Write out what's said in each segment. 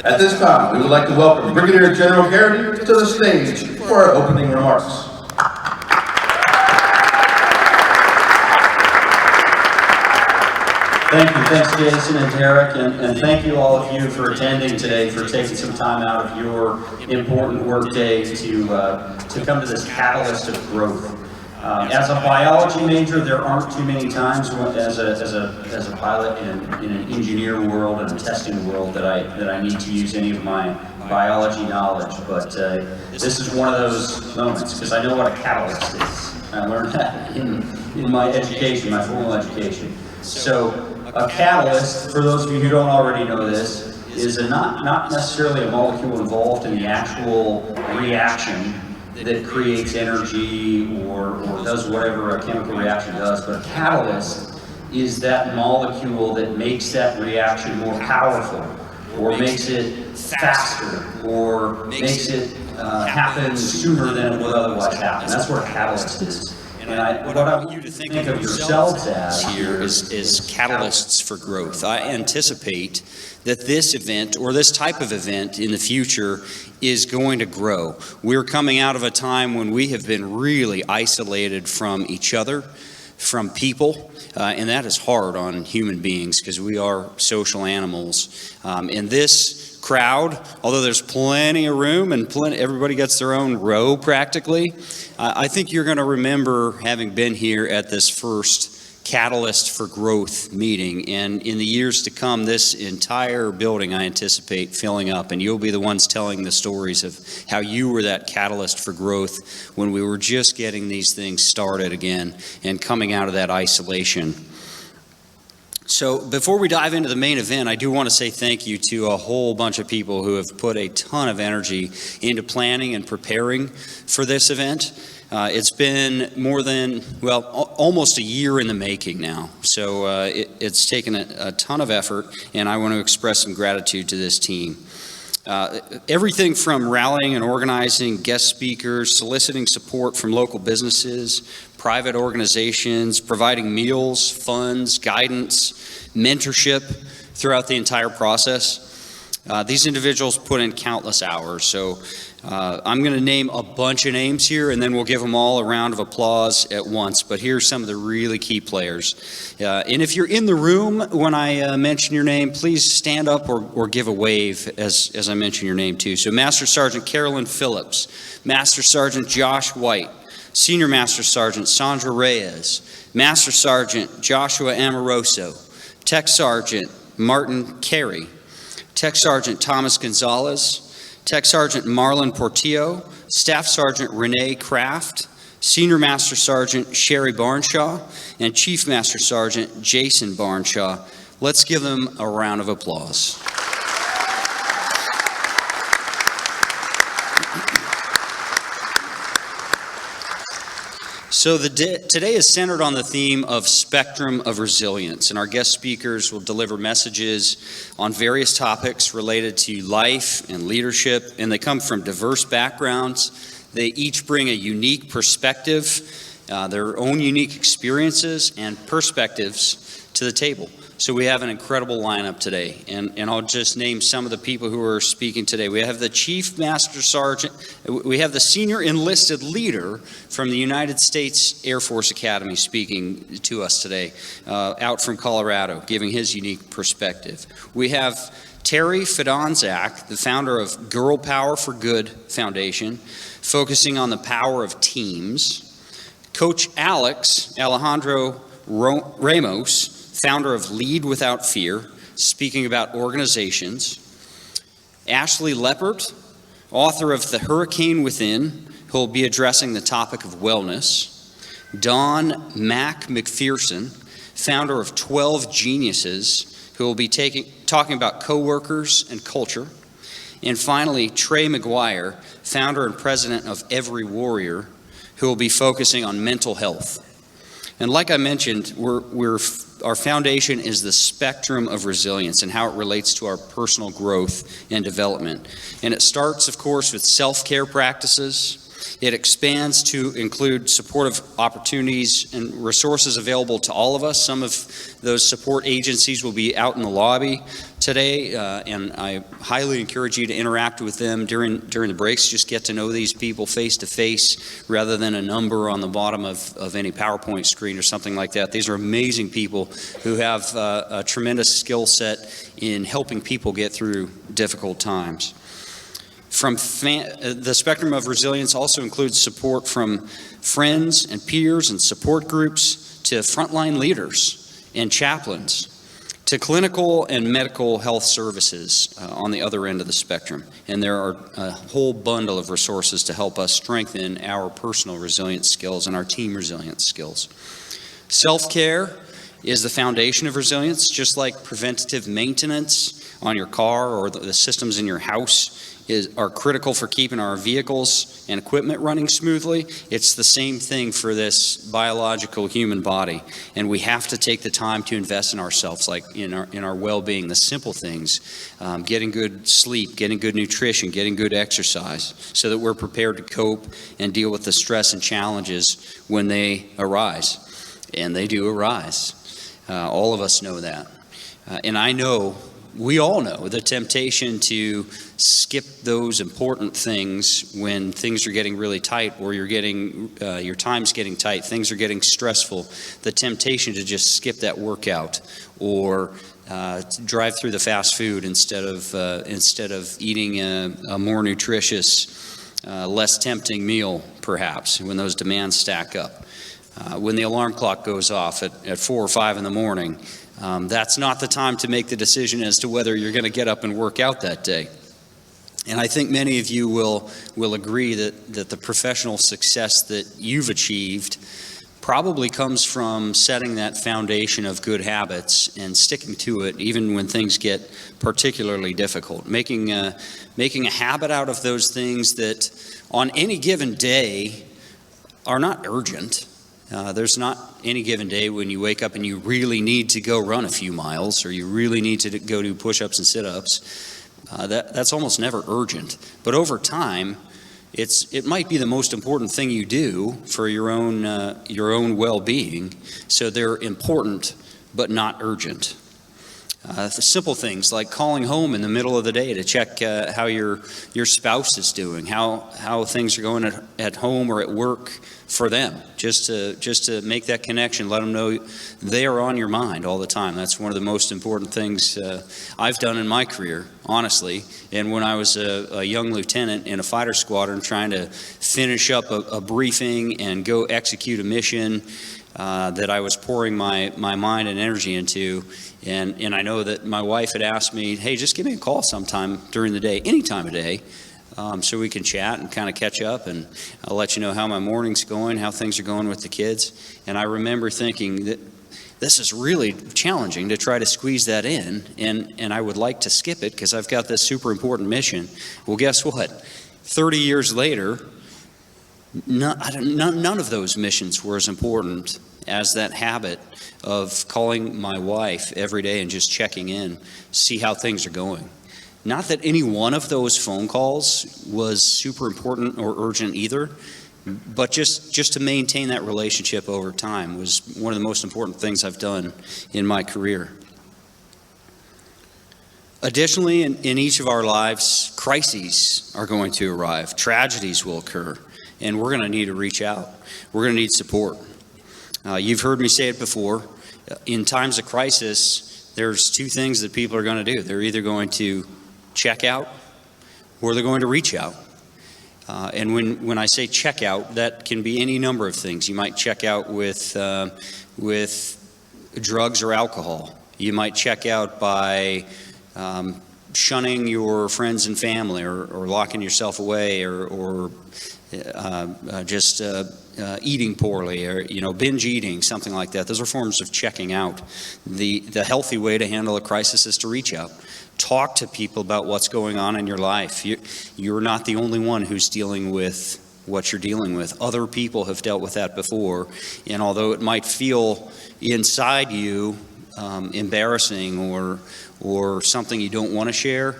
At this time, we would like to welcome Brigadier General Geraghty to the stage for our opening remarks. Thank you. Thanks, Jason and Derek, and thank you all of you for attending today, for taking some time out of your important work day to come to this catalyst of growth. As a biology major, there aren't too many times as a pilot in an engineer world and a testing world that I need to use any of my biology knowledge. But this is one of those moments because I know what a catalyst is. I learned that in my education, my formal education. So a catalyst, for those of you who don't already know this, is not necessarily a molecule involved in the actual reaction that creates energy or does whatever a chemical reaction does, but a catalyst is that molecule that makes that reaction more powerful, or makes it faster, or makes it happen sooner than it would otherwise happen. That's what a catalyst is. And what I want you to think of yourselves as here is catalysts for growth. I anticipate that this event, or this type of event in the future, is going to grow. We're coming out of a time when we have been really isolated from each other, from people, and that is hard on human beings because we are social animals. And this crowd, although there's plenty of room and everybody gets their own row practically, I think you're going to remember having been here at this first Catalyst for Growth meeting, and in the years to come, this entire building I anticipate filling up, and you'll be the ones telling the stories of how you were that catalyst for growth when we were just getting these things started again and coming out of that isolation. So before we dive into the main event, I do want to say thank you to a whole bunch of people who have put a ton of energy into planning and preparing for this event. It's been more than, well, almost a year in the making now. So it's taken a ton of effort, and I want to express some gratitude to this team. Everything from rallying and organizing guest speakers, soliciting support from local businesses, private organizations, providing meals, funds, guidance, mentorship throughout the entire process. These individuals put in countless hours. So I'm going to name a bunch of names here, and then we'll give them all a round of applause at once. But here's some of the really key players. And if you're in the room when I mention your name, please stand up or give a wave as I mention your name too. So Master Sergeant Carolyn Phillips, Master Sergeant Josh White, Senior Master Sergeant Sandra Reyes, Master Sergeant Joshua Amoroso, Tech Sergeant Martin Carey, Tech Sergeant Thomas Gonzalez, Tech Sergeant Marlon Portillo, Staff Sergeant Renee Kraft, Senior Master Sergeant Sherry Barnshaw, and Chief Master Sergeant Jason Barnshaw. Let's give them a round of applause. So today is centered on the theme of spectrum of resilience, and our guest speakers will deliver messages on various topics related to life and leadership, and they come from diverse backgrounds. They each bring a unique perspective, their own unique experiences and perspectives to the table. So we have an incredible lineup today, and I'll just name some of the people who are speaking today. We have the Chief Master Sergeant, we have the Senior Enlisted Leader from the United States Air Force Academy speaking to us today, out from Colorado, giving his unique perspective. We have Terry Fidanzak, the founder of Girl Power for Good Foundation, focusing on the power of teams. Coach Alejandro Ramos, founder of Lead Without Fear, speaking about organizations. Ashley Leppert, author of The Hurricane Within, who will be addressing the topic of wellness. Don Mac McPherson, founder of 12 Geniuses, who will be talking about coworkers and culture. And finally, Trey McGuire, founder and president of Every Warrior, who will be focusing on mental health. And like I mentioned, our foundation is the spectrum of resilience and how it relates to our personal growth and development. And it starts, of course, with self-care practices, It expands to include supportive opportunities and resources available to all of us. Some of those support agencies will be out in the lobby today, and I highly encourage you to interact with them during the breaks. Just get to know these people face to face rather than a number on the bottom of any PowerPoint screen or something like that. These are amazing people who have a tremendous skill set in helping people get through difficult times. The spectrum of resilience also includes support from friends and peers and support groups to frontline leaders and chaplains to clinical and medical health services on the other end of the spectrum. And there are a whole bundle of resources to help us strengthen our personal resilience skills and our team resilience skills. Self-care is the foundation of resilience, just like preventative maintenance on your car or the systems in your house are critical for keeping our vehicles and equipment running smoothly. It's the same thing for this biological human body, and we have to take the time to invest in ourselves, like in our well-being, the simple things, getting good sleep, getting good nutrition, getting good exercise, so that we're prepared to cope and deal with the stress and challenges when they arise. And they do arise. All of us know that. And I know, we all know, the temptation to skip those important things when things are getting really tight, or your time's getting tight, things are getting stressful. The temptation to just skip that workout, or drive through the fast food instead of eating a more nutritious, less tempting meal, perhaps, when those demands stack up. When the alarm clock goes off at 4 or 5 in the morning, that's not the time to make the decision as to whether you're going to get up and work out that day. And I think many of you will agree that the professional success that you've achieved probably comes from setting that foundation of good habits and sticking to it even when things get particularly difficult. Making a habit out of those things that on any given day are not urgent. There's not any given day when you wake up and you really need to go run a few miles, or you really need to go do push-ups and sit-ups. That's almost never urgent. But over time, it might be the most important thing you do for your own well-being. So they're important, but not urgent. Simple things like calling home in the middle of the day to check how your spouse is doing, how things are going at home or at work for them, just to make that connection, let them know they are on your mind all the time. That's one of the most important things I've done in my career, honestly. And when I was a young lieutenant in a fighter squadron trying to finish up a briefing and go execute a mission that I was pouring my mind and energy into, and I know that my wife had asked me, hey, just give me a call sometime during the day, any time of day, so we can chat and kind of catch up, and I'll let you know how my morning's going, how things are going with the kids. And I remember thinking that this is really challenging to try to squeeze that in, and I would like to skip it because I've got this super important mission. Well, guess what? 30 years later, none of those missions were as important as that habit of calling my wife every day and just checking in, see how things are going. Not that any one of those phone calls was super important or urgent either, but just to maintain that relationship over time was one of the most important things I've done in my career. Additionally, in each of our lives, crises are going to arrive, tragedies will occur, and we're going to need to reach out. We're going to need support. You've heard me say it before. In times of crisis, there's two things that people are going to do. They're either going to check out or they're going to reach out. And when I say check out, that can be any number of things. You might check out with drugs or alcohol. You might check out by shunning your friends and family, or locking yourself away, or just eating poorly, or binge eating, something like that. Those are forms of checking out. The healthy way to handle a crisis is to reach out. Talk to people about what's going on in your life. You're not the only one who's dealing with what you're dealing with. Other people have dealt with that before, and although it might feel inside you embarrassing or something you don't want to share,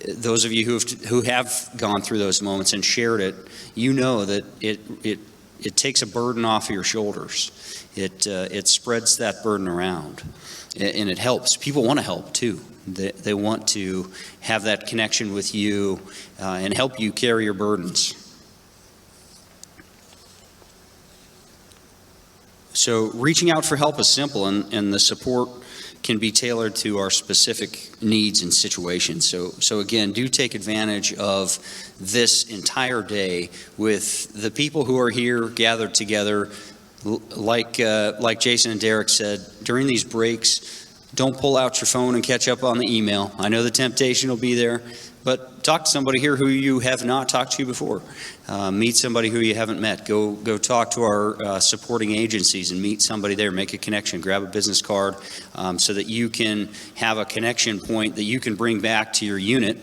those of you who have gone through those moments and shared it, you know that it takes a burden off of your shoulders. It spreads that burden around, and it helps. People want to help too. They want to have that connection with you and help you carry your burdens. So reaching out for help is simple, and the support can be tailored to our specific needs and situations. So again, do take advantage of this entire day with the people who are here gathered together. Like Jason and Derek said, during these breaks, don't pull out your phone and catch up on the email. I know the temptation will be there, but talk to somebody here who you have not talked to before. Meet somebody who you haven't met. Go talk to our supporting agencies and meet somebody there. Make a connection. Grab a business card so that you can have a connection point that you can bring back to your unit.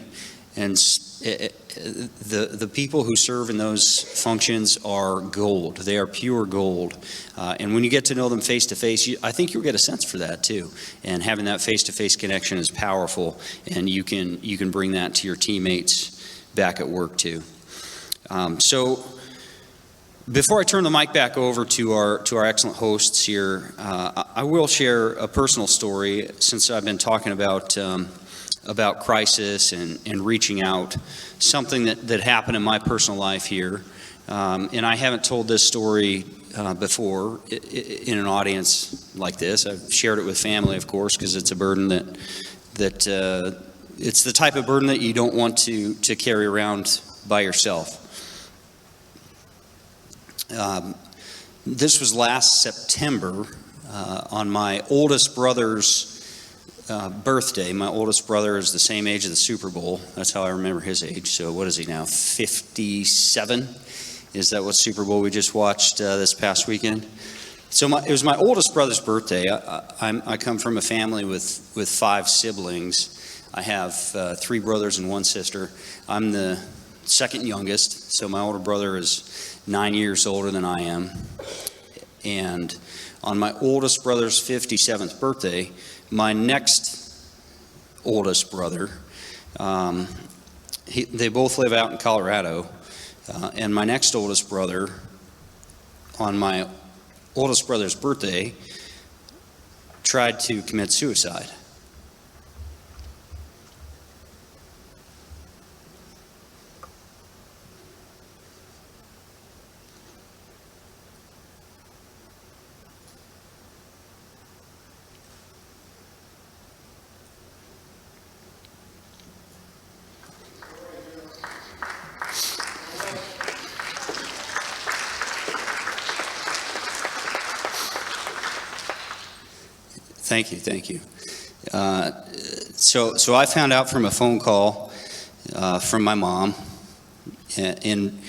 And the people who serve in those functions are gold. They are pure gold. And when you get to know them face to face, I think you'll get a sense for that too. And having that face to face connection is powerful, and you can bring that to your teammates back at work too. So before I turn the mic back over to our excellent hosts here, I will share a personal story, since I've been talking about crisis and reaching out, something that happened in my personal life here. And I haven't told this story before in an audience like this. I've shared it with family, of course, because it's a burden that it's the type of burden that you don't want to carry around by yourself. This was last September on my oldest brother's birthday. My oldest brother is the same age of the Super Bowl. That's how I remember his age. So what is he now, 57? Is that what Super Bowl we just watched this past weekend? So it was my oldest brother's birthday. I come from a family with 5 siblings. I have 3 brothers and 1 sister. I'm the second youngest, so my older brother is 9 years older than I am. And on my oldest brother's 57th birthday, my next oldest brother, they both live out in Colorado, and my next oldest brother, on my oldest brother's birthday, tried to commit suicide. Thank you. So I found out from a phone call from my mom, and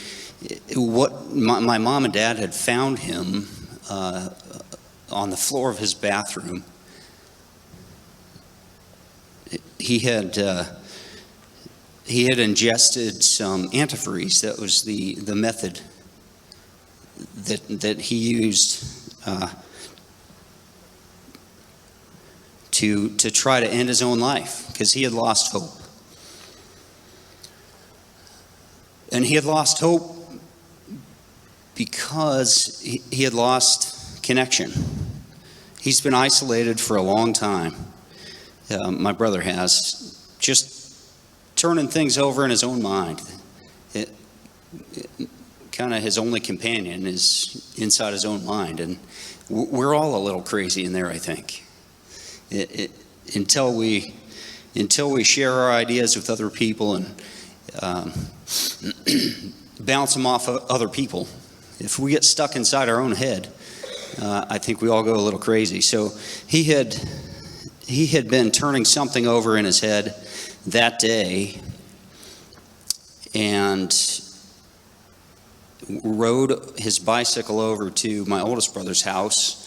what my mom and dad had found him on the floor of his bathroom. He had ingested some antifreeze. That was the method that he used to try to end his own life, because he had lost hope. And he had lost hope because he had lost connection. He's been isolated for a long time. My brother has, just turning things over in his own mind. Kind of his only companion is inside his own mind, and we're all a little crazy in there, I think. Until we share our ideas with other people and bounce them off of other people. If we get stuck inside our own head, I think we all go a little crazy. So he had been turning something over in his head that day, and rode his bicycle over to my oldest brother's house,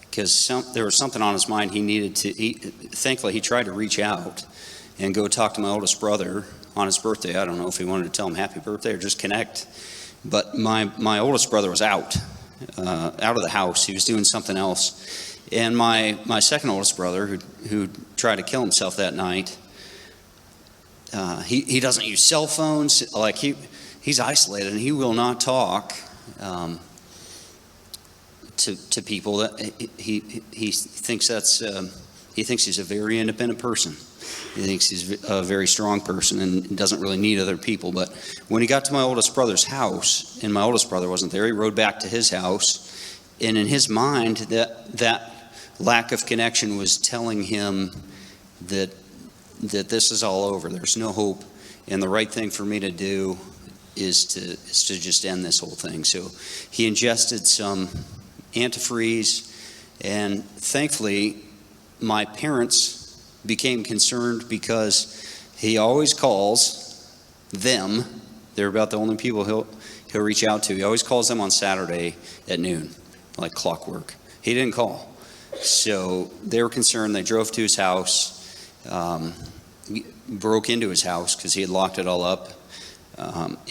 because there was something on his mind he needed to. Thankfully, he tried to reach out and go talk to my oldest brother on his birthday. I don't know if he wanted to tell him happy birthday or just connect. But my oldest brother was out of the house. He was doing something else. And my second oldest brother, who tried to kill himself that night, He doesn't use cell phones. Like he's isolated, and he will not talk to people. That he thinks that's he thinks he's a very independent person. He thinks he's a very strong person and doesn't really need other people. But when he got to my oldest brother's house, and my oldest brother wasn't there, he rode back to his house, and in his mind, that lack of connection was telling him that this is all over. There's no hope, and the right thing for me to do is to just end this whole thing. So he ingested some antifreeze, and thankfully, my parents became concerned because he always calls them. They're about the only people he'll reach out to. He always calls them on Saturday at noon, like clockwork. He didn't call. So they were concerned. They drove to his house, broke into his house because he had locked it all up,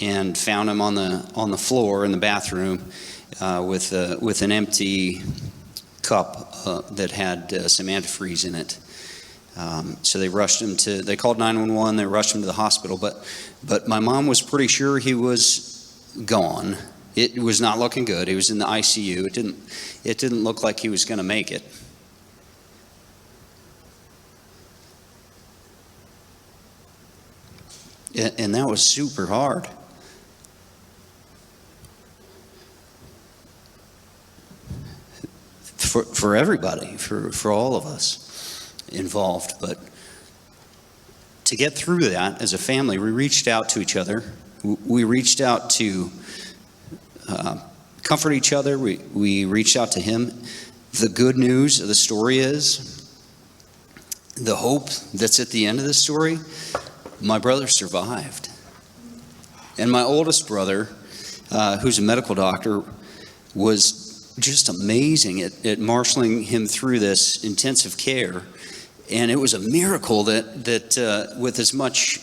and found him on the floor in the bathroom with an empty cup that had some antifreeze in it. So they called 911, they rushed him to the hospital, but my mom was pretty sure he was gone. It was not looking good. He was in the ICU. It didn't look like he was going to make it. And that was super hard. For everybody, for all of us involved. But to get through that as a family, we reached out to each other. We reached out to comfort each other. We reached out to him. The good news of the story is, the hope that's at the end of the story, my brother survived. And my oldest brother, who's a medical doctor, was just amazing at marshaling him through this intensive care. And it was a miracle that with as much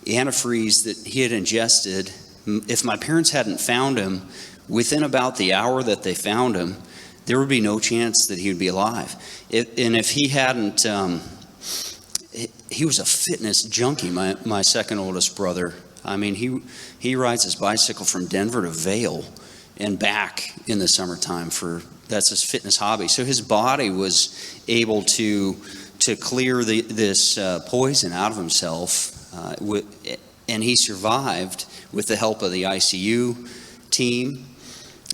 antifreeze that he had ingested, if my parents hadn't found him within about the hour that they found him, there would be no chance that he would be alive. And if he hadn't, he was a fitness junkie, my second oldest brother. I mean, he rides his bicycle from Denver to Vail and back in the summertime that's his fitness hobby. So his body was able to clear this poison out of himself, and he survived with the help of the ICU team.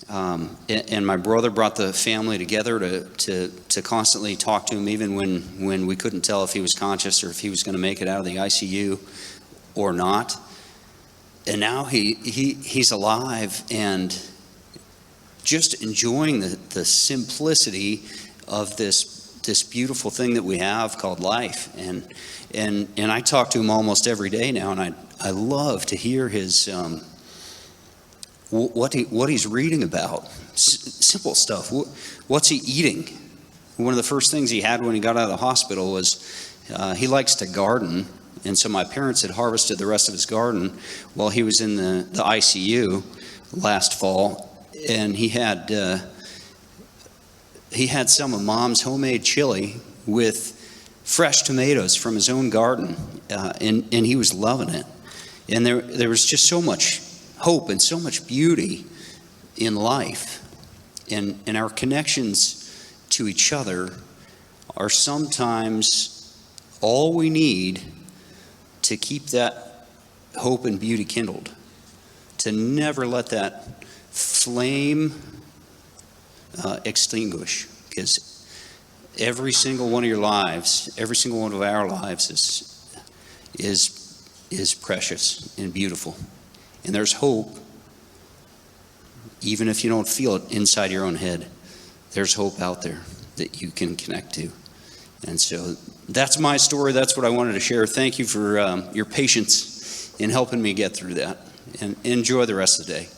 And my brother brought the family together to constantly talk to him, even when we couldn't tell if he was conscious or if he was going to make it out of the ICU or not. And now he's alive and just enjoying the simplicity of this beautiful thing that we have called life. And I talk to him almost every day now, and I love to hear his what he's reading about. Simple stuff. What's he eating? One of the first things he had when he got out of the hospital was he likes to garden. And so my parents had harvested the rest of his garden while he was in the ICU last fall. And he had some of Mom's homemade chili with fresh tomatoes from his own garden, and he was loving it. And there was just so much hope and so much beauty in life. And our connections to each other are sometimes all we need to keep that hope and beauty kindled, to never let that flame extinguish, because every single one of your lives, every single one of our lives is precious and beautiful. And there's hope, even if you don't feel it inside your own head. There's hope out there that you can connect to. And so that's my story. That's what I wanted to share. Thank you for your patience in helping me get through that. And enjoy the rest of the day.